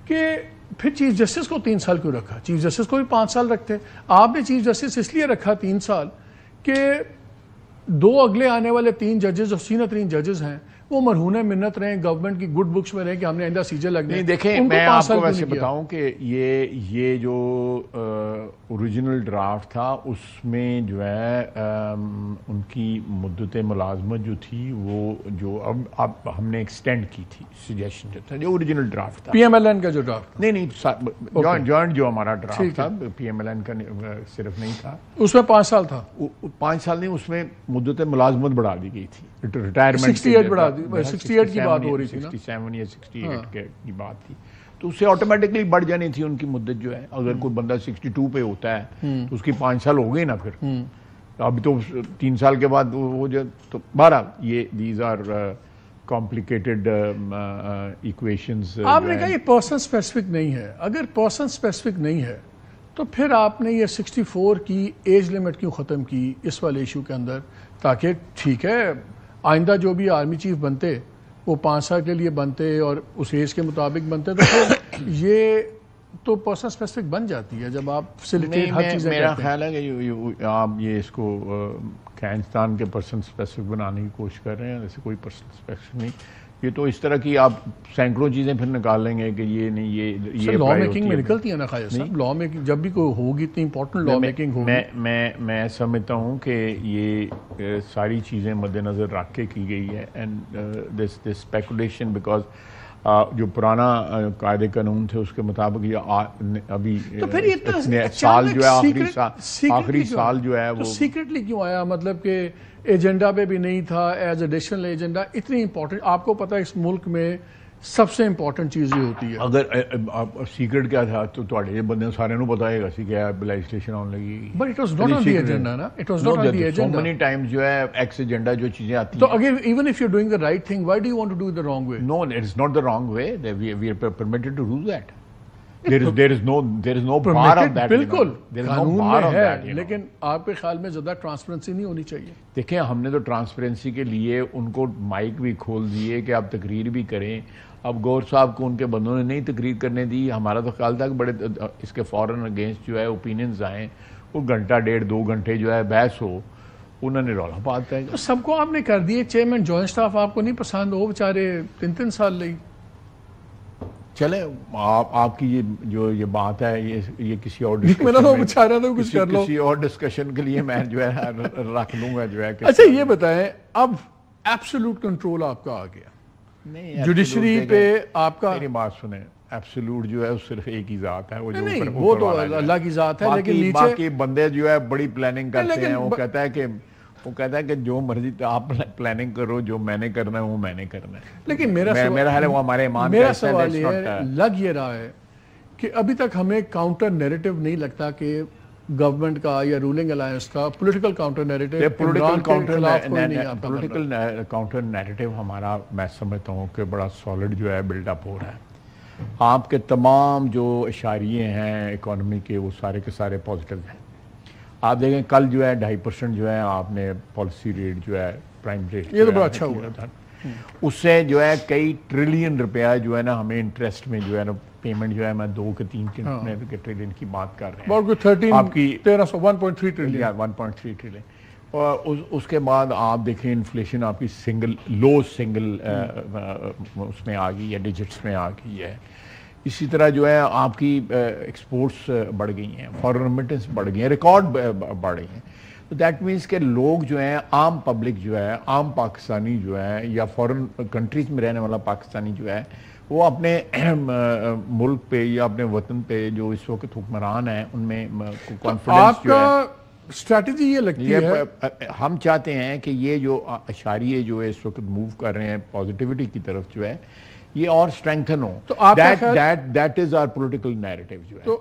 کہ پھر chief justice کو 3 سال کیوں رکھا؟ چیف جسٹس کو بھی 5 سال رکھتے. آپ نے چیف جسٹس اس لیے رکھا 3 سال کہ 2 اگلے آنے والے 3 ججز جو سینئر 3 ججز ہیں وہ مرہون منت رہیں، گورنمنٹ کی گڈ بکس میں رہیں کہ ہم نے آئندہ سیجے لگنے. دیکھیں میں آپ کو ویسے بتاؤں کہ یہ جو اوریجنل ڈرافٹ تھا اس میں جو ہے ان کی مدت ملازمت جو تھی وہ جو اب ہم نے ایکسٹینڈ کی تھی، سجیشن جو تھا جو اوریجنل ڈرافٹ تھا پی ایم ایل این کا جو ڈرافٹ نہیں جوائنٹ جو ہمارا ڈرافٹ تھا پی ایم ایل این کا صرف نہیں تھا، اس میں 5 سال تھا. 5 سال نہیں، اس میں مدت ملازمت بڑھا دی گئی تھی، ریٹائرمنٹ 68 بڑھا دی. 68 کی بات ہو رہی تھی نا، 67 یا 68 کی بات تھی، تو اس سے آٹومیٹکلی بڑھ جانی تھی ان کی مدت جو ہے. اگر کوئی بندہ 62 پہ ہوتا ہے تو اس کی 5 سال ہو گئی نا. پھر ابھی تو 3 سال کے بعد وہ جو تو بہرحال یہ دیز آر کمپلیکیٹڈ ایکویشنز. آپ نے کہا یہ پرسن اسپیسیفک نہیں ہے. اگر پرسن اسپیسیفک نہیں ہے تو پھر آپ نے یہ 64 کی ایج لمٹ کیوں ختم کی اس والے ایشو کے اندر؟ تاکہ ٹھیک ہے آئندہ جو بھی آرمی چیف بنتے وہ 5 سال کے لیے بنتے اور اس ایج کے مطابق بنتے، تو پھر یہ تو پرسن اسپیسیفک بن جاتی ہے جب آپ فیسیلیٹیٹ ہر چیزیں کرتے ہیں. میرا خیال ہے کہ آپ یہ اس کو افغانستان کے پرسن اسپیسیفک بنانے کی کوشش کر رہے ہیں. ایسے کوئی پرسن اسپیسیفک نہیں، یہ تو اس طرح کی آپ سینکڑوں چیزیں پھر نکال لیں گے کہ یہ نہیں یہ لا میکنگ میں نکلتی ہے نا خواجہ صاحب. لا میکنگ جب بھی کوئی ہوگی اتنی امپورٹنٹ لا میکنگ ہوگی. میں سمجھتا ہوں کہ یہ ساری چیزیں مد نظر رکھ کے کی گئی ہے. اینڈ دس اسپیکولیشن بیکاز جو پرانا قاعدے قانون تھے اس کے مطابق یہ ابھی سال جو ہے آخری سال جو ہے وہ سیکرٹلی کیوں آیا؟ مطلب کہ ایجنڈا پہ بھی نہیں تھا ایز ایڈیشنل ایجنڈا. اتنی امپورٹنٹ آپ کو پتا ہے اس ملک میں سب سے امپورٹنٹ چیز یہ ہوتی ہے. اگر سیکرٹ کیا تھا تو تواڈے بندے سارے نو پتا ہے کہ کیا لیجسلیشن آن لگی. But it was not on the agenda نا. It was not on the agenda. So many times جو ہے ایکس ایجنڈا جو چیزیں آتی ہیں تو اگر even if you doing the right thing why do you want to do it the wrong way? No it is not the wrong way. We are permitted to do that. There is no bar of that. بالکل there is no قانون bar میں of that. ہے، لیکن آپ کے خیال میں زیادہ ٹرانسپیرنسی نہیں ہونی چاہیے؟ دیکھیں ہم نے تو ٹرانسپیرنسی کے لیے ان کو مائک بھی کھول دیے کہ آپ تقریر بھی کریں. اب گور صاحب کو ان کے بندوں نے نہیں تقریر کرنے دی. ہمارا تو خیال تھا کہ بڑے اس کے فوراً اگینسٹ جو ہے اوپینینز آئیں، وہ گھنٹہ 1.5-2 گھنٹے جو ہے بحث ہو. انہوں نے رولا پاتا ہے سب کو آپ نے کر دیے. چیئرمین جوائنٹ اسٹاف آپ کو نہیں پسند ہو، بیچارے 3 سال لئی. چلے آپ کی یہ بات ہے یہ کسی اور کسی اور ڈسکشن کے لیے میں جو ہے رکھ لوں گا جو ہے. اچھا یہ بتائیں اب ایبسولوٹ کنٹرول آپ کا آ گیا جوڈیشری پہ. آپ کا میری بات سنیں، ایبسولوٹ جو ہے صرف ایک ہی ذات ہے، وہ تو اللہ کی ذات ہے، لیکن باقی بندے جو ہے بڑی پلاننگ کرتے ہیں. وہ کہتا ہے کہ جو مرضی آپ پلاننگ کرو، جو میں نے کرنا ہے وہ میں نے کرنا ہے. لیکن میرا خیال ہے وہ ہمارے ایمان کا میرا سوال یہ لگ یہ رہا ہے کہ ابھی تک ہمیں کاؤنٹر نیریٹو نہیں لگتا کہ گورنمنٹ کا یا رولنگ الائنس کا political counter narrative political counter narrative ہمارا میں سمجھتا ہوں کہ بڑا سالڈ جو ہے بلڈ اپ ہو رہا ہے. آپ کے تمام جو اشاریے ہیں اکانومی کے وہ سارے کے سارے پازیٹیو ہیں. آپ دیکھیں کل جو ہے 2.5% جو ہے آپ نے پالیسی ریٹ جو ہے پرائم ریٹ یہ تو بڑا اچھا ہوا تھا. اس سے جو ہے کئی ٹریلین روپیہ جو ہے نا ہمیں انٹرسٹ میں جو ہے نا پیمنٹ جو ہے میں 2 کے 3 کے ٹریلین کی بات کر رہے ہیں. آپ کی 1.3 ٹریلین. اور اس کے بعد آپ دیکھیں انفلیشن آپ کی لو سنگل اس میں آ گئی ہے، ڈیجٹس میں آ گئی ہے. اسی طرح جو ہے آپ کی ایکسپورٹس بڑھ گئی ہیں، فارن ریمیٹنس بڑھ گئی ہیں، ریکارڈ بڑھ گئی ہیں. تو دیٹ مینس کہ لوگ جو ہیں عام پبلک جو ہے، عام پاکستانی جو ہے یا فارن کنٹریز میں رہنے والا پاکستانی جو ہے وہ اپنے ملک پہ یا اپنے وطن پہ جو اس وقت حکمران ہیں ان میں کانفیڈنس جو ہے. اسٹریٹجی یہ لگتی ہے ہم چاہتے ہیں کہ یہ جو اشاریے جو اس وقت موو کر رہے ہیں پازیٹیوٹی کی طرف جو ہے یہ اور اسٹرینگتھن ہو. تو that is our political narrative جو ہے.